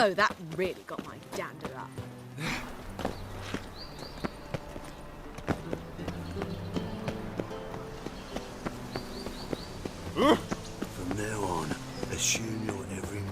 Oh, that really got my dander up. From now on, assume your every move.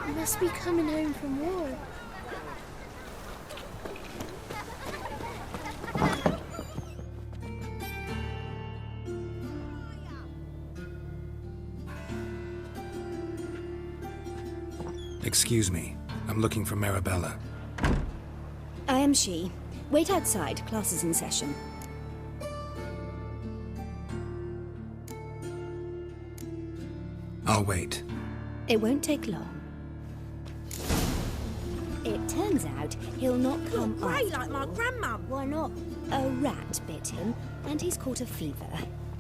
You must be coming home from war. Excuse me. I'm looking for Marabella. I am she. Wait outside. Class is in session. I'll wait. It won't take long. It turns out he'll not come Grey after like my all. grandmum. Why not? A rat bit him, and he's caught a fever.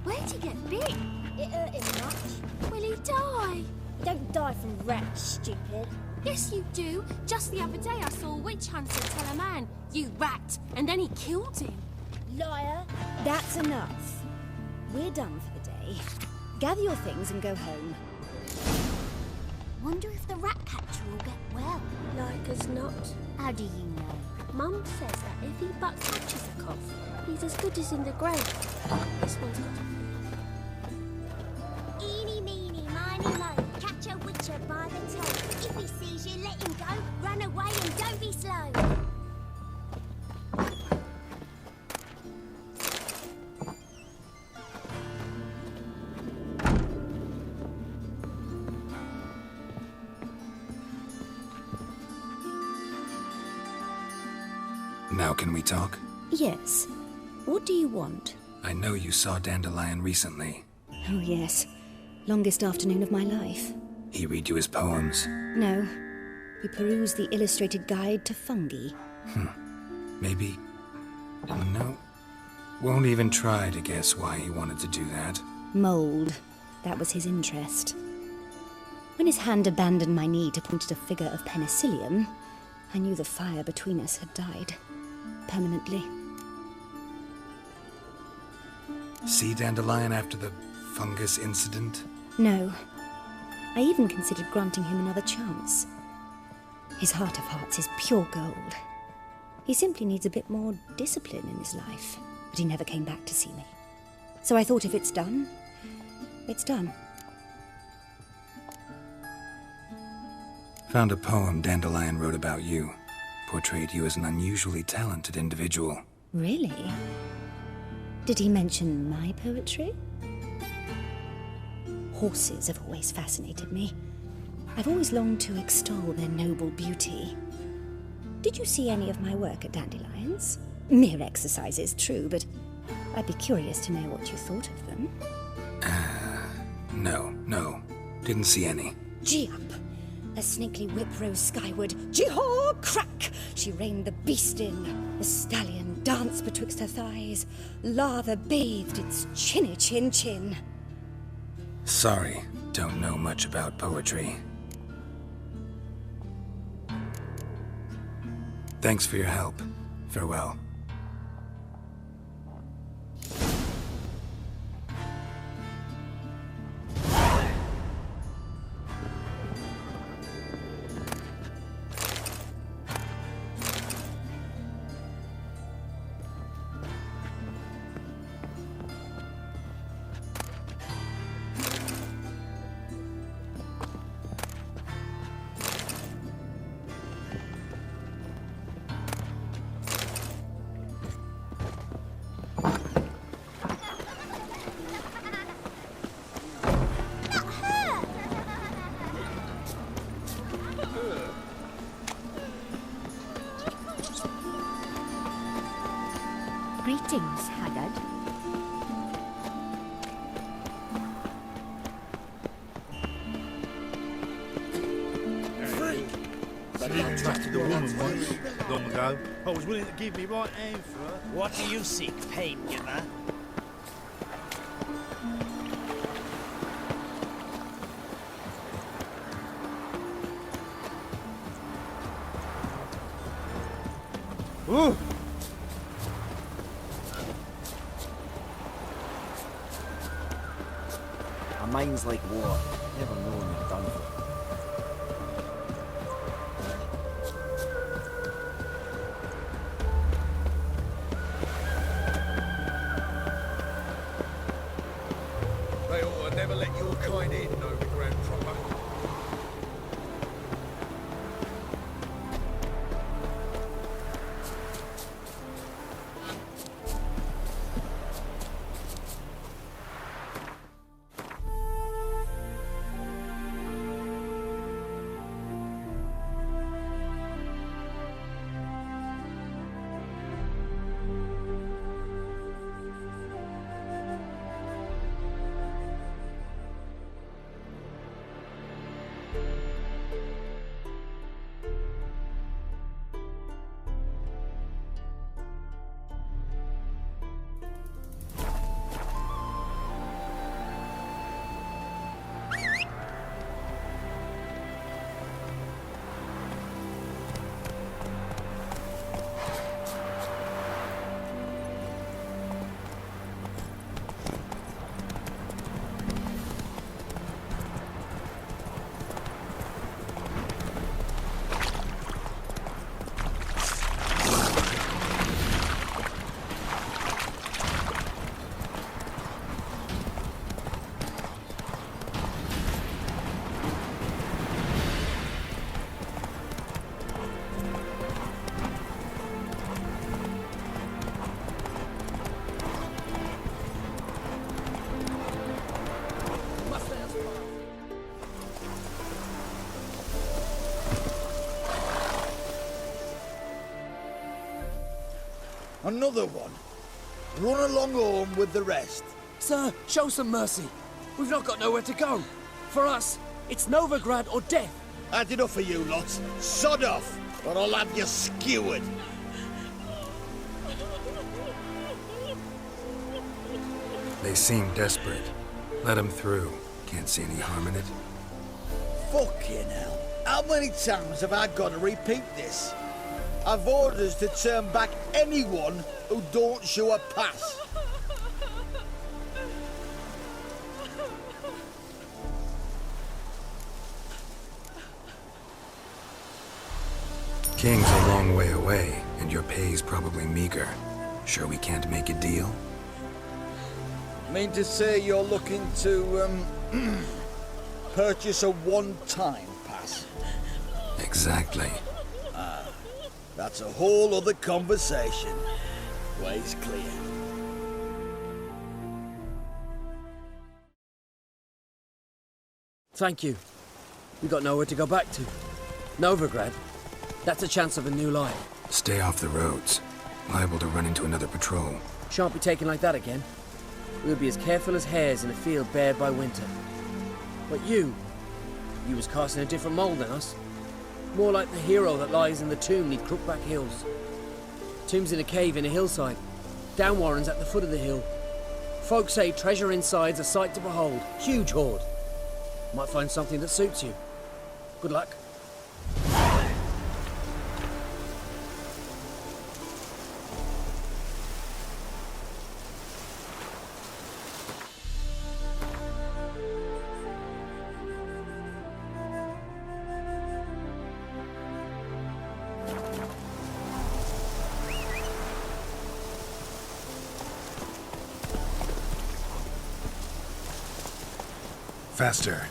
Where'd he get bit? It hurt him much. Will he die? You don't die from rats, stupid. Yes, you do. Just the other day I saw a witch hunter tell a man, "You rat," and then he killed him. Liar. That's enough. We're done for the day. Gather your things and go home. Wonder if the rat catcher will get well. Like as not. How do you know? Mum says that if he but catches a cough, he's as good as in the grave. This one's got a... Eeny, meeny, miny, mo. Catch a witcher by the toe. If he sees you, let him go. Run away and don't be slow. Now can we talk? Yes. What do you want? I know you saw Dandelion recently. Oh, yes. Longest afternoon of my life. He read you his poems. No. We perused the illustrated guide to fungi. Maybe... No. Won't even try to guess why he wanted to do that. Mold. That was his interest. When his hand abandoned my knee to point at a figure of penicillium, I knew the fire between us had died. Permanently. See Dandelion after the fungus incident? No. I even considered granting him another chance. His heart of hearts is pure gold. He simply needs a bit more discipline in his life. But he never came back to see me. So I thought if it's done, it's done. Found a poem Dandelion wrote about you. Portrayed you as an unusually talented individual. Really? Did he mention my poetry? Horses have always fascinated me. I've always longed to extol their noble beauty. Did you see any of my work at Dandelions? Mere exercises, true, but I'd be curious to know what you thought of them. No. Didn't see any. Gee up! A snakely whip rose skyward. Jee-haw! Crack! She reined the beast in. The stallion danced betwixt her thighs. Lather bathed its chinny chin. Sorry, don't know much about poetry. Thanks for your help. Farewell. Greetings, Haggard. Freak! trusted a woman once, long ago. I was willing to give me right hand for her. What do you seek, pain giver? Ooh! A mind's like water. Never know when you're done for. They ought to never let your kind in, no Grand Proper. Another one. Run along home with the rest. Sir, show some mercy. We've not got nowhere to go. For us, it's Novigrad or death. Had enough of you lots. Sod off, or I'll have you skewered. They seem desperate. Let them through. Can't see any harm in it. Fucking hell. How many times have I got to repeat this? I've orders to turn back anyone who don't show a pass. King's a long way away, and your pay's probably meager. Sure we can't make a deal? Mean to say you're looking to, purchase a one-time pass? Exactly. That's a whole other conversation. Way's clear. Thank you. We got nowhere to go back to. Novigrad. That's a chance of a new life. Stay off the roads. Liable to run into another patrol. Shan't be taken like that again. We'll be as careful as hares in a field bared by winter. But you was cast in a different mould than us. More like the hero that lies in the tomb neath Crookback Hills. Tomb's in a cave in a hillside. Downwarren's at the foot of the hill. Folk say treasure inside's a sight to behold. Huge hoard. Might find something that suits you. Good luck. Faster.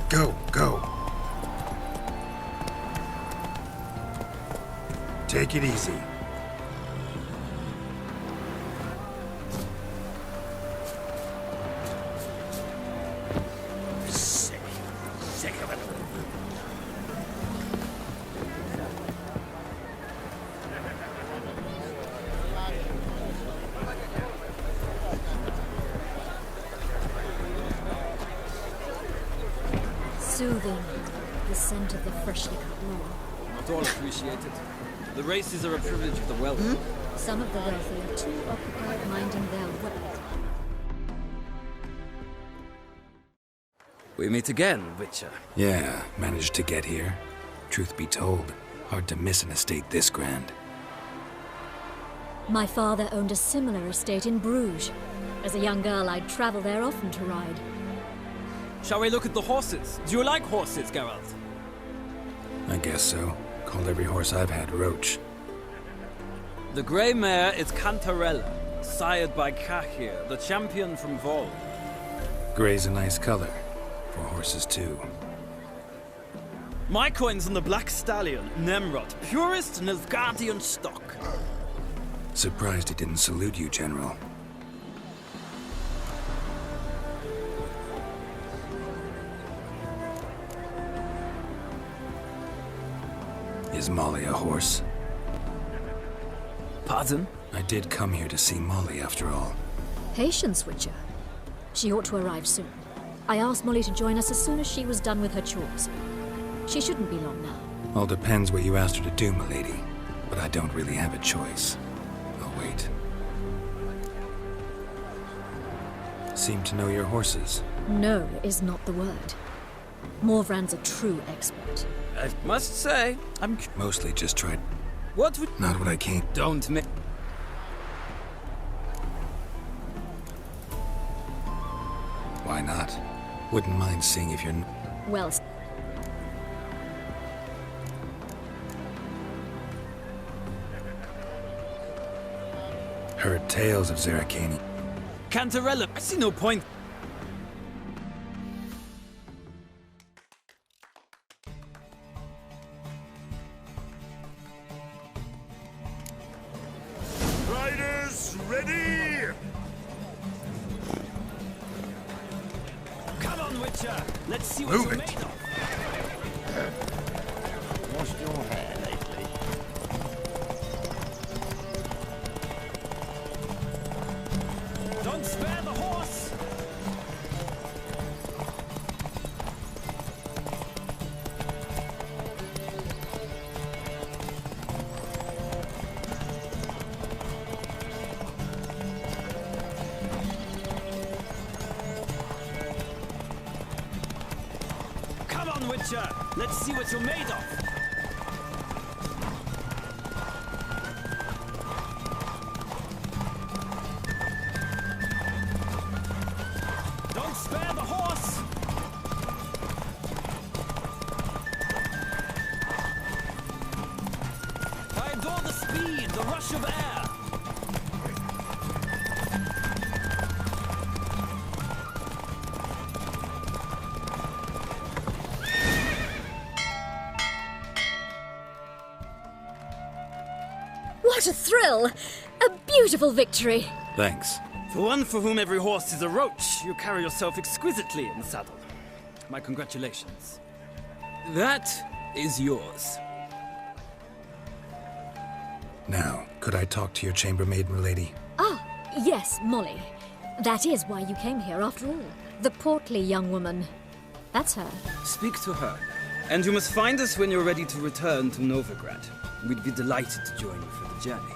Go, go. Take it easy. soothing, the scent of the freshly cut lawn. Not all appreciate it. The races are a privilege of the wealthy. Some of the wealthy are too occupied minding their wealth. We meet again, Witcher. Yeah, managed to get here. Truth be told, hard to miss an estate this grand. My father owned a similar estate in Bruges. As a young girl, I'd travel there often to ride. Shall we look at the horses? Do you like horses, Geralt? I guess so. Called every horse I've had Roach. The grey mare is Cantarella, sired by Cahir, the champion from Vol. Grey's a nice color. For horses, too. My coin's on the Black Stallion, Nemrod, purest Nilfgaardian stock. Surprised he didn't salute you, General. Is Molly a horse? Pardon? I did come here to see Molly, after all. Patience, Witcher. She ought to arrive soon. I asked Molly to join us as soon as she was done with her chores. She shouldn't be long now. All depends what you asked her to do, milady. But I don't really have a choice. I'll wait. Seem to know your horses. No is not the word. Morvran's a true expert. I must say, I'm... Mostly just tried... What would... Not what I came... Don't make... Why not? Wouldn't mind seeing if you're... Well... Heard tales of Zerrikani. Cantarella, I see no point. Riders, ready! Come on, Witcher! Let's see what you're made of. Washed your hair lately? Don't spare the horse! Come on, Witcher! Let's see what you're made of! Don't spare the horse! I adore the speed, the rush of air! What a thrill! A beautiful victory! Thanks. For one for whom every horse is a roach, you carry yourself exquisitely in the saddle. My congratulations. That is yours. Now, could I talk to your chambermaid, milady? Ah, yes, Molly. That is why you came here after all. The portly young woman. That's her. Speak to her. And you must find us when you're ready to return to Novigrad. We'd be delighted to join you for the journey.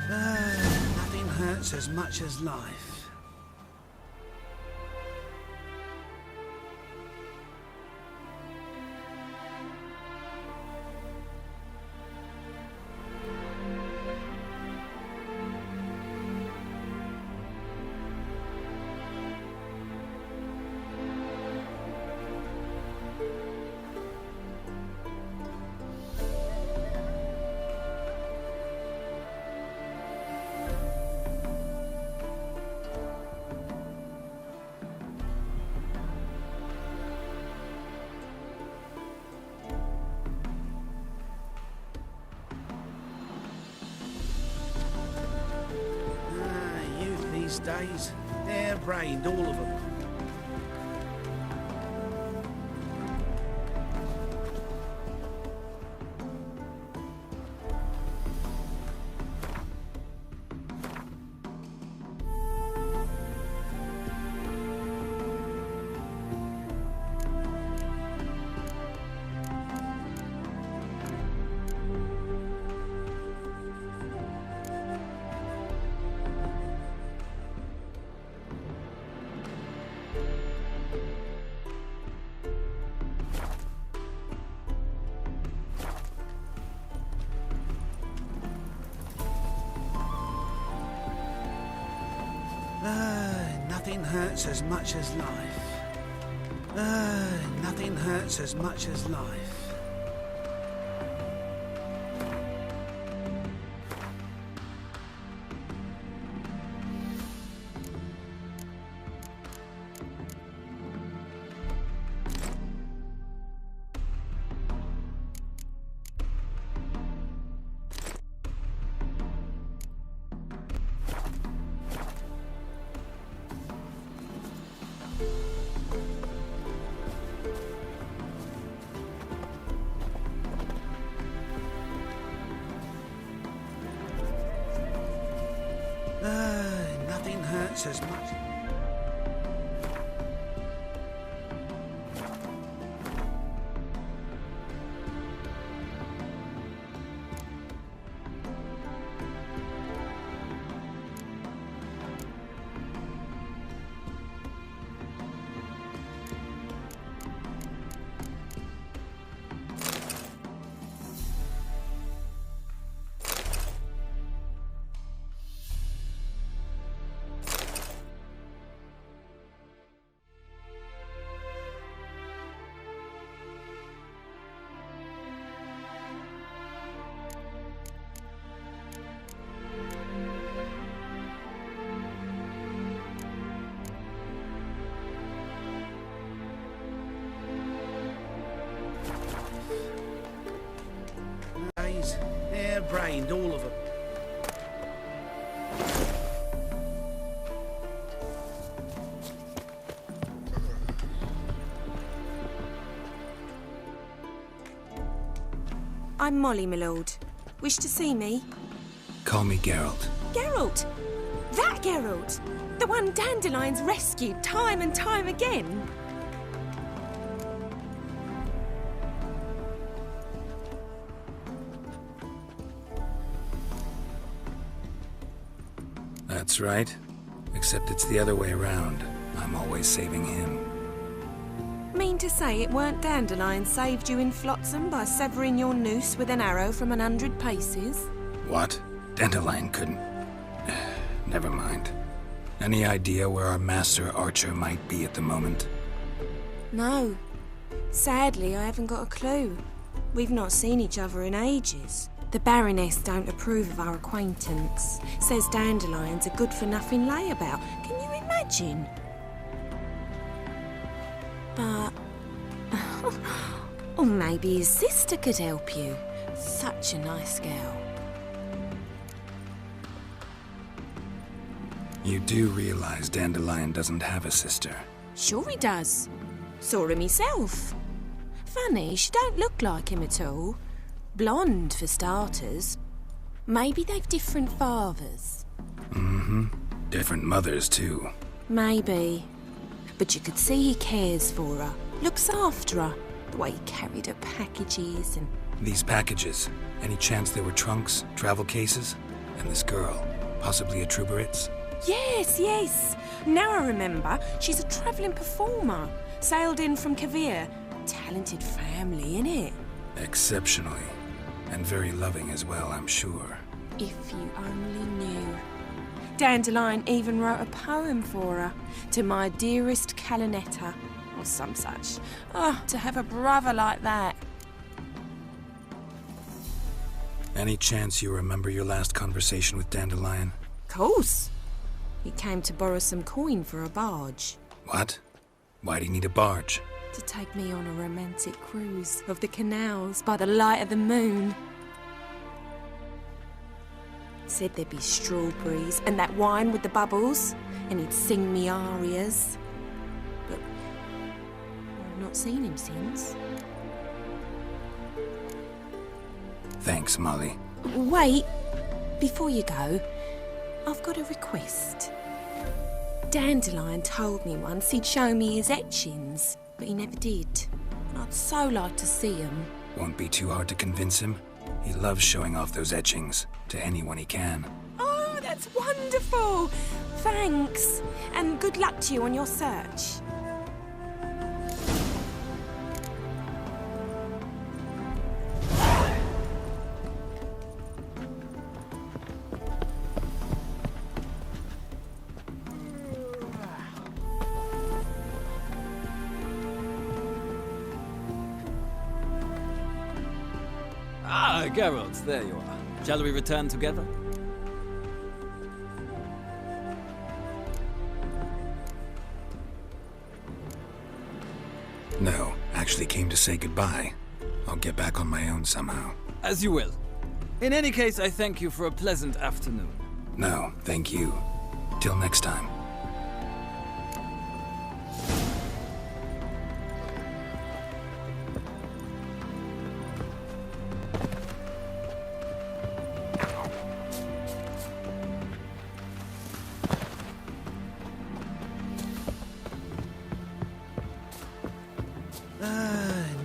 Nothing hurts as much as life. Youth these days, hair-brained, all of them. Nothing hurts as much as life. Nothing hurts as much as life. Nothing hurts as much. Hair-brained, all of them. I'm Molly, my lord. Wish to see me? Call me Geralt. Geralt! That Geralt! The one Dandelion's rescued time and time again! That's right. Except it's the other way around. I'm always saving him. Mean to say it weren't Dandelion saved you in Flotsam by severing your noose with an arrow from 100 paces? What? Dandelion couldn't... Never mind. Any idea where our master archer might be at the moment? No. Sadly, I haven't got a clue. We've not seen each other in ages. The Baroness don't approve of our acquaintance. Says Dandelion's a good-for-nothing layabout. Can you imagine? But... or maybe his sister could help you. Such a nice girl. You do realize Dandelion doesn't have a sister? Sure he does. Saw him himself. Funny, she don't look like him at all. Blonde, for starters. Maybe they've different fathers. Mm-hmm. Different mothers, too. Maybe. But you could see he cares for her. Looks after her. The way he carried her packages and... These packages? Any chance they were trunks, travel cases? And this girl? Possibly a Truberitz? Yes, yes. Now I remember. She's a travelling performer. Sailed in from Kavir. Talented family, innit? Exceptionally. And very loving as well, I'm sure. If you only knew. Dandelion even wrote a poem for her. To my dearest Calinetta. Or some such. Oh, to have a brother like that. Any chance you remember your last conversation with Dandelion? Course. He came to borrow some coin for a barge. What? Why'd he need a barge? To take me on a romantic cruise of the canals by the light of the moon. Said there'd be strawberries and that wine with the bubbles, and he'd sing me arias. But I've not seen him since. Thanks, Molly. Wait, before you go, I've got a request. Dandelion told me once he'd show me his etchings, but he never did. And I'd so like to see him. Won't be too hard to convince him. He loves showing off those etchings to anyone he can. Oh, that's wonderful! Thanks, and good luck to you on your search. Geralt, there you are. Shall we return together? No, actually came to say goodbye. I'll get back on my own somehow. As you will. In any case, I thank you for a pleasant afternoon. No, thank you. Till next time.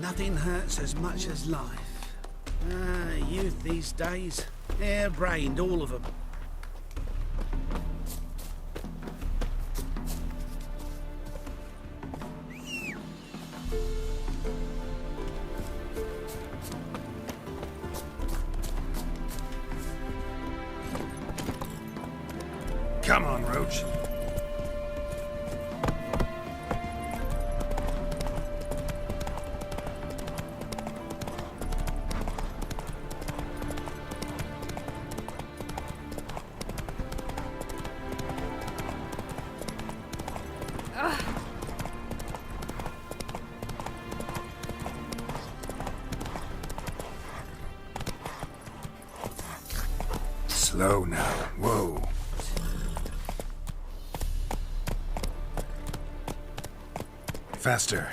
Nothing hurts as much as life. Youth these days. Hair-brained, all of them. Come on, Roach. Slow now. Whoa. Faster.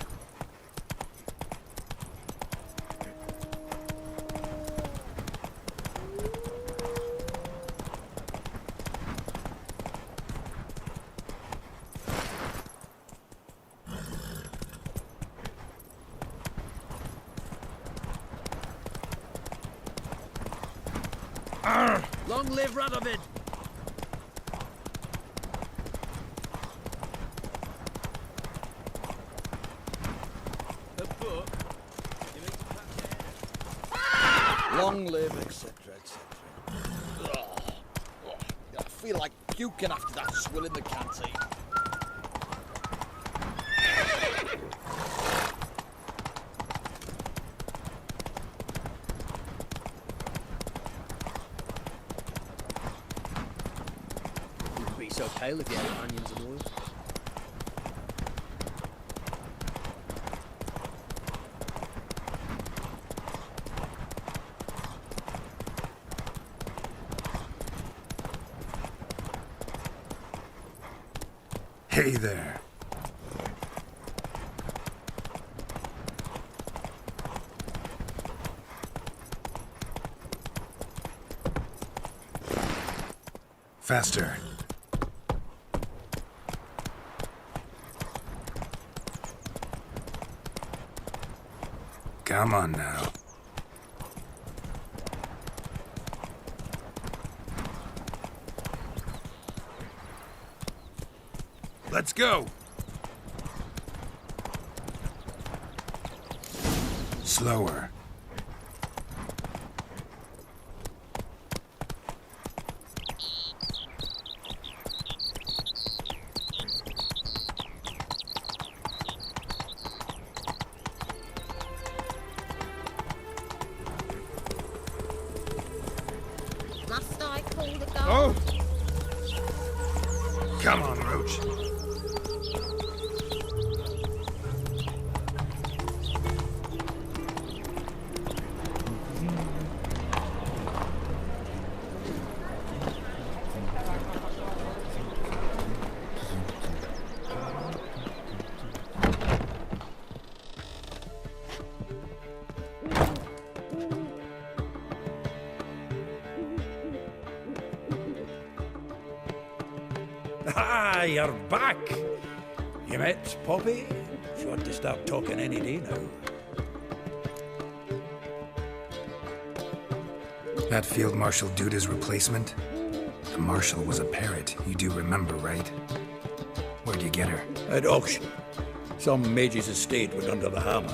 Long live Radovid! Long live, etc., etc. I feel like puking after that swill in the canteen. Wouldn't be so pale if you had onions and oil. Hey there. Faster. Come on now. Let's go. Slower. Must I call the guard? Oh! Come on, Roach. Ah, you're back. You met Poppy? She ought to start talking any day now. That Field Marshal Duda's replacement? The Marshal was a parrot, you do remember, right? Where'd you get her? At auction. Some mage's estate went under the hammer.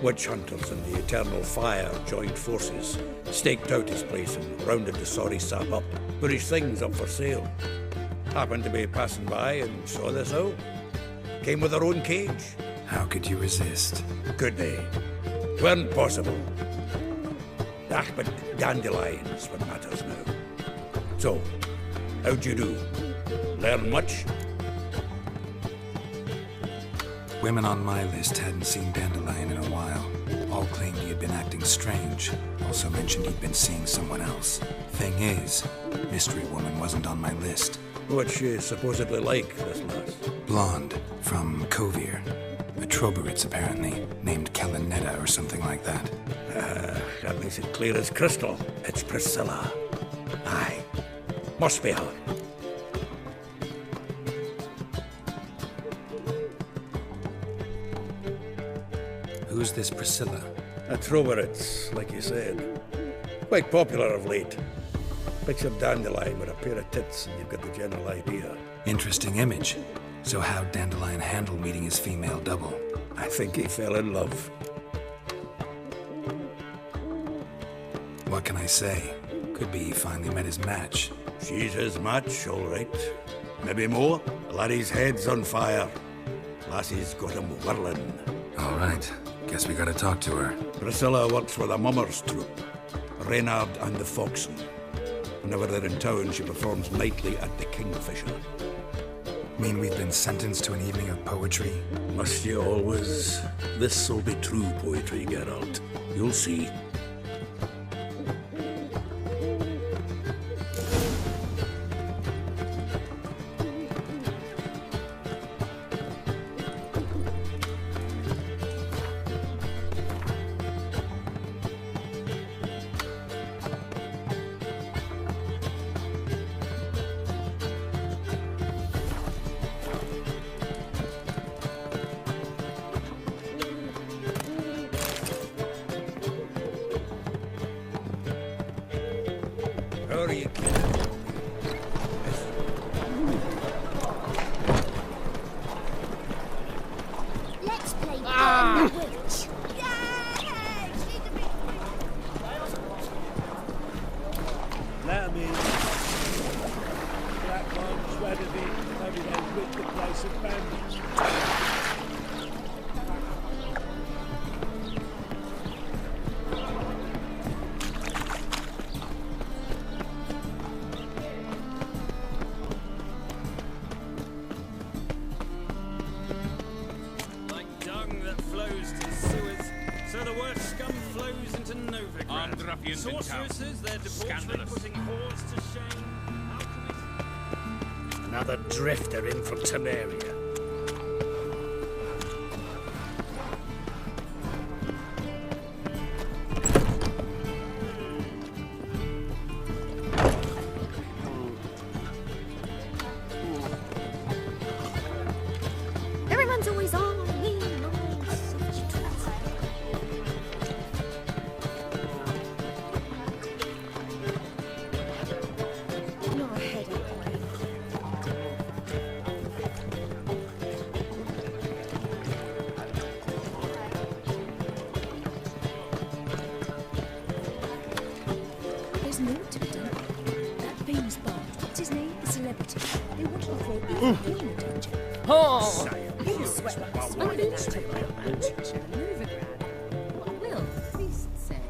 Witch hunters and the Eternal Fire joined forces, staked out his place and rounded the sorry sap up. Put his things up for sale. Happened to be passing by and saw this out. Came with her own cage. How could you resist? Could they? Weren't possible. Ah, but dandelions what matters now. So, how'd you do? Learn much? Women on my list hadn't seen Dandelion in a while. All claimed he had been acting strange. Also mentioned he'd been seeing someone else. Thing is, Mystery Woman wasn't on my list. What's she supposedly like, this lass? Blonde, from Kovir. A Troberitz, apparently, named Kellanetta or something like that. That makes it clear as crystal. It's Priscilla. Aye. Must be her. Who's this Priscilla? A Troberitz, like you said. Quite popular of late. Picture Dandelion with a pair of tits and you've got the general idea. Interesting image. So how'd Dandelion handle meeting his female double? I think he fell in love. What can I say? Could be he finally met his match. She's his match, all right. Maybe more. The laddie's head's on fire. Lassie's got him whirling. All right. Guess we gotta talk to her. Priscilla works for the Mummers troupe. Reynard and the Foxen. Whenever they're in town, she performs nightly at the Kingfisher. Mean we've been sentenced to an evening of poetry? Must you always? This'll be true poetry, Geralt. You'll see. Hurry, Let's play Burn the Witch. Let me. Black ones, ready to be. Maybe they'll rid the place of bandits. Sorceresses, their debauchery putting whores to shame. Another drifter in from Temeria. Everyone's always on me. There's more to be done. That famous bard, what's his name? The celebrity. They want to throw even him in danger. Oh! You sweat like a What will the priest say?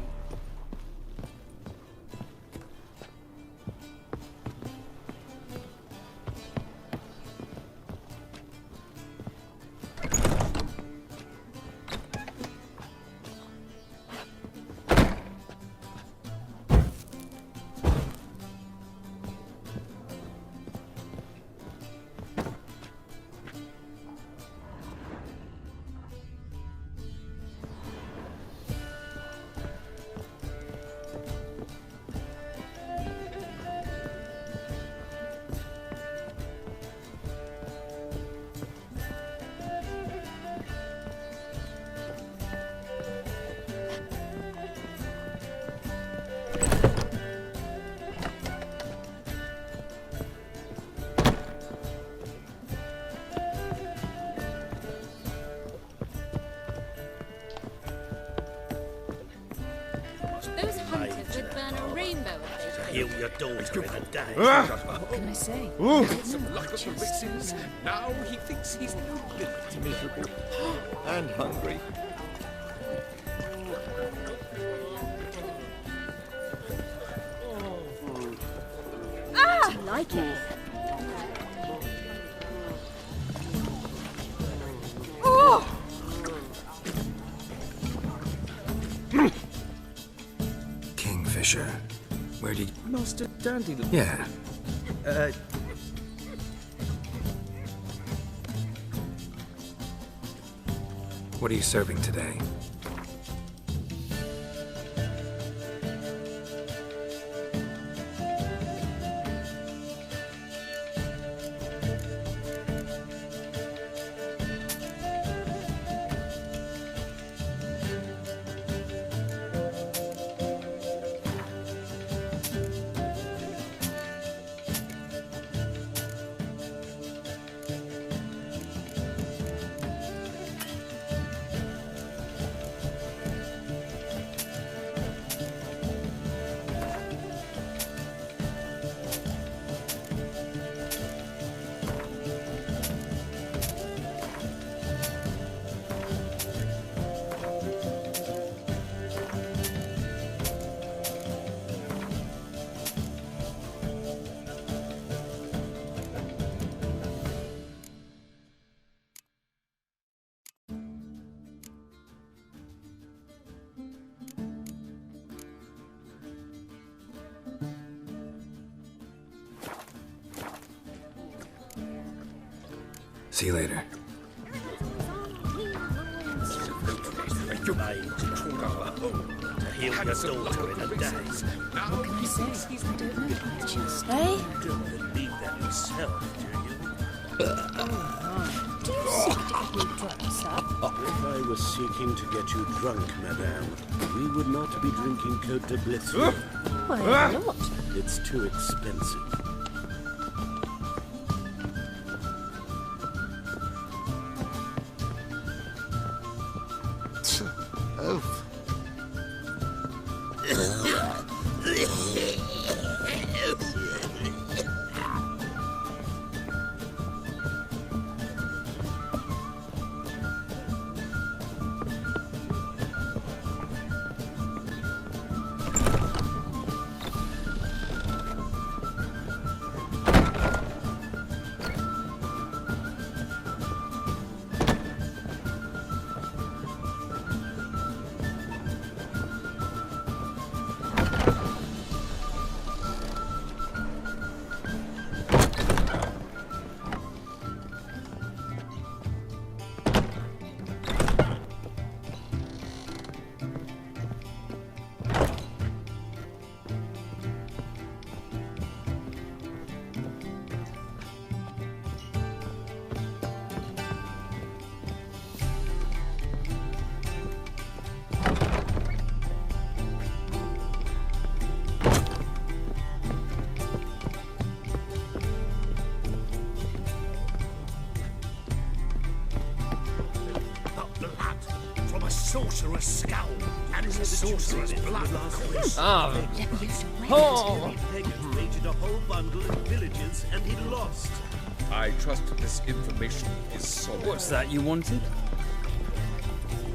Those hunters would burn a rainbow if they Heal your daughter in a day. What can I say? Some luck of the races. Now he thinks he's nobility. Miserable. And hungry. like it. Kingfisher. Where did... Master Dandelion? Yeah. What are you serving today? See you later. To heal your daughter in a daze. What can I say? I don't know. I just... Hey? You don't believe that yourself, do you? Do you seek to get me drunk, sir? If I was seeking to get you drunk, madame, we would not be drinking Côte de Blessure. Why not? It's too expensive. Sorcerer's skull, and it's a sorcerer's blood. Raided a whole bundle of villages, and he lost. I trust this information is solid. What's that you wanted?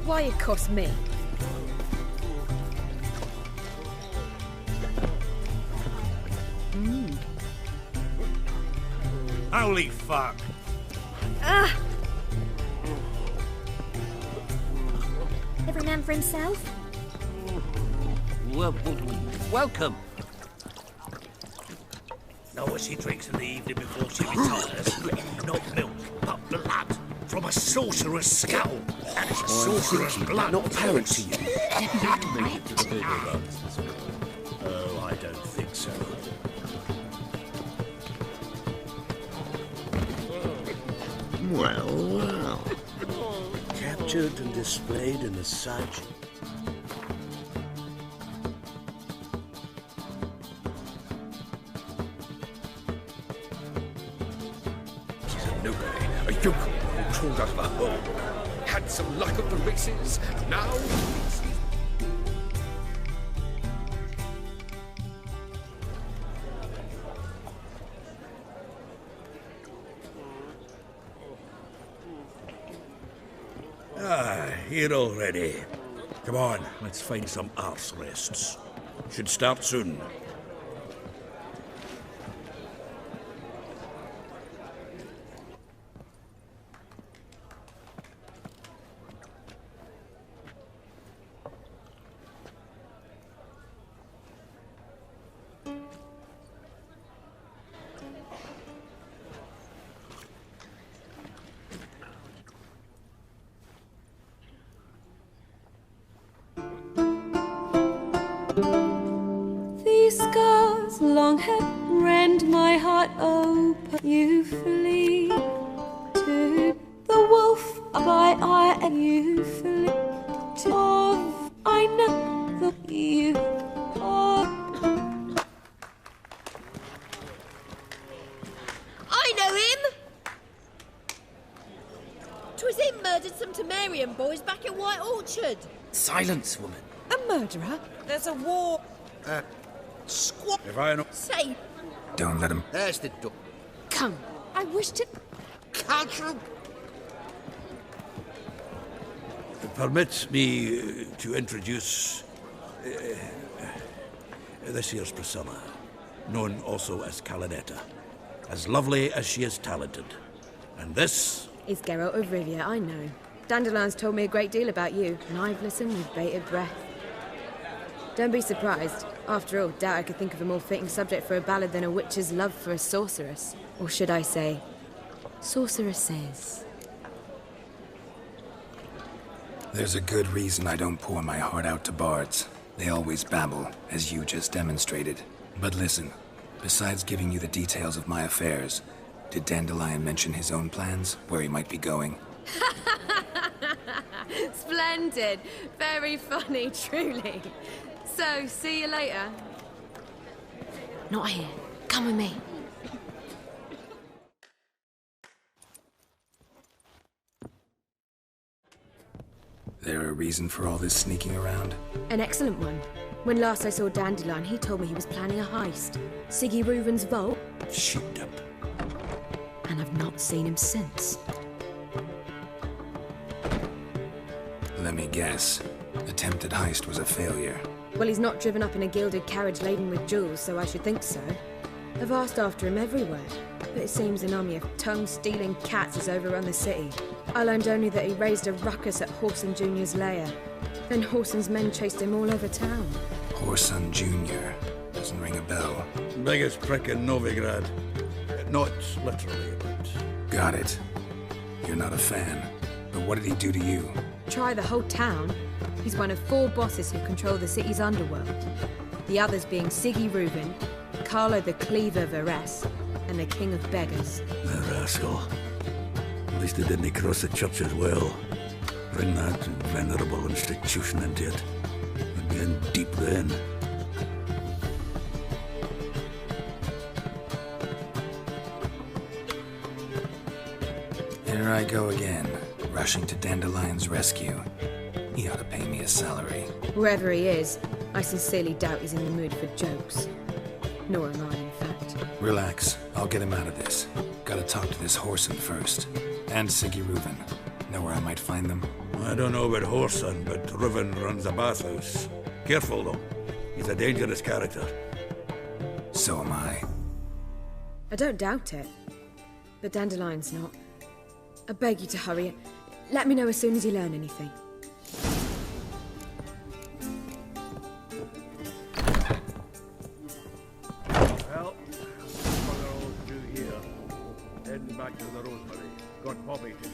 Why it cost me? Holy fuck! Every man for himself? Welcome. Know what she drinks in the evening before she retires? Not milk, but blood from a sorcerer's skull. And it's a sorcerer's blood. Not apparent to you. Oh, I don't think so. Well. Captured and displayed in as such. She's a nobody, a yokel who crawled out of a hole. Had some luck at the races. Now Here already. Come on, let's find some arse rests. Should start soon. long hair rend my heart open. You flee to the wolf by eye, and you flee to I know that you are. I know him! 'Twas him murdered some Temerian boys back at White Orchard. Silence, woman. A murderer? There's a war. Squat. If I know. Say, Don't let him. There's the door. come. I wish to... Cantrell. Permit me to introduce this here's Priscilla, known also as Calinetta, as lovely as she is talented. And this is Geralt of Rivia, I know. Dandelion's told me a great deal about you, and I've listened with bated breath. Don't be surprised. After all, doubt I could think of a more fitting subject for a ballad than a witch's love for a sorceress. Or should I say, sorceresses. There's a good reason I don't pour my heart out to bards. They always babble, as you just demonstrated. But listen, besides giving you the details of my affairs, did Dandelion mention his own plans, where he might be going? Splendid. Very funny, truly. So, see you later. Not here. Come with me. There a reason for all this sneaking around? An excellent one. When last I saw Dandelion, he told me he was planning a heist. Siggy Reuven's vault. Shut up. And I've not seen him since. Let me guess. Attempted heist was a failure. Well, he's not driven up in a gilded carriage laden with jewels, so I should think so. I've asked after him everywhere, but it seems an army of tongue-stealing cats has overrun the city. I learned only that he raised a ruckus at Whoreson Jr.'s lair. Then Whoreson's men chased him all over town. Whoreson Jr. Doesn't ring a bell. Biggest prick in Novigrad. Not literally, but... Got it. You're not a fan. But what did he do to you? Try the whole town. He's one of 4 bosses who control the city's underworld. The others being Siggy Reuven, Carlo the Cleaver Varese, and the King of Beggars. The rascal. At least he didn't cross the church as well. Bring that venerable institution into it. We'd be in deep then. Here I go again, rushing to Dandelion's rescue. He ought to pay me a salary. Wherever he is, I sincerely doubt he's in the mood for jokes. Nor am I, in fact. Relax. I'll get him out of this. Gotta talk to this Whoreson first. And Siggy Reuven. Know where I might find them? I don't know about Whoreson, but Reuven runs a bathhouse. Careful, though. He's a dangerous character. So am I. I don't doubt it. But Dandelion's not. I beg you to hurry. Let me know as soon as you learn anything. Well, what are all do here? Heading back to the Rosemary. Got Poppy to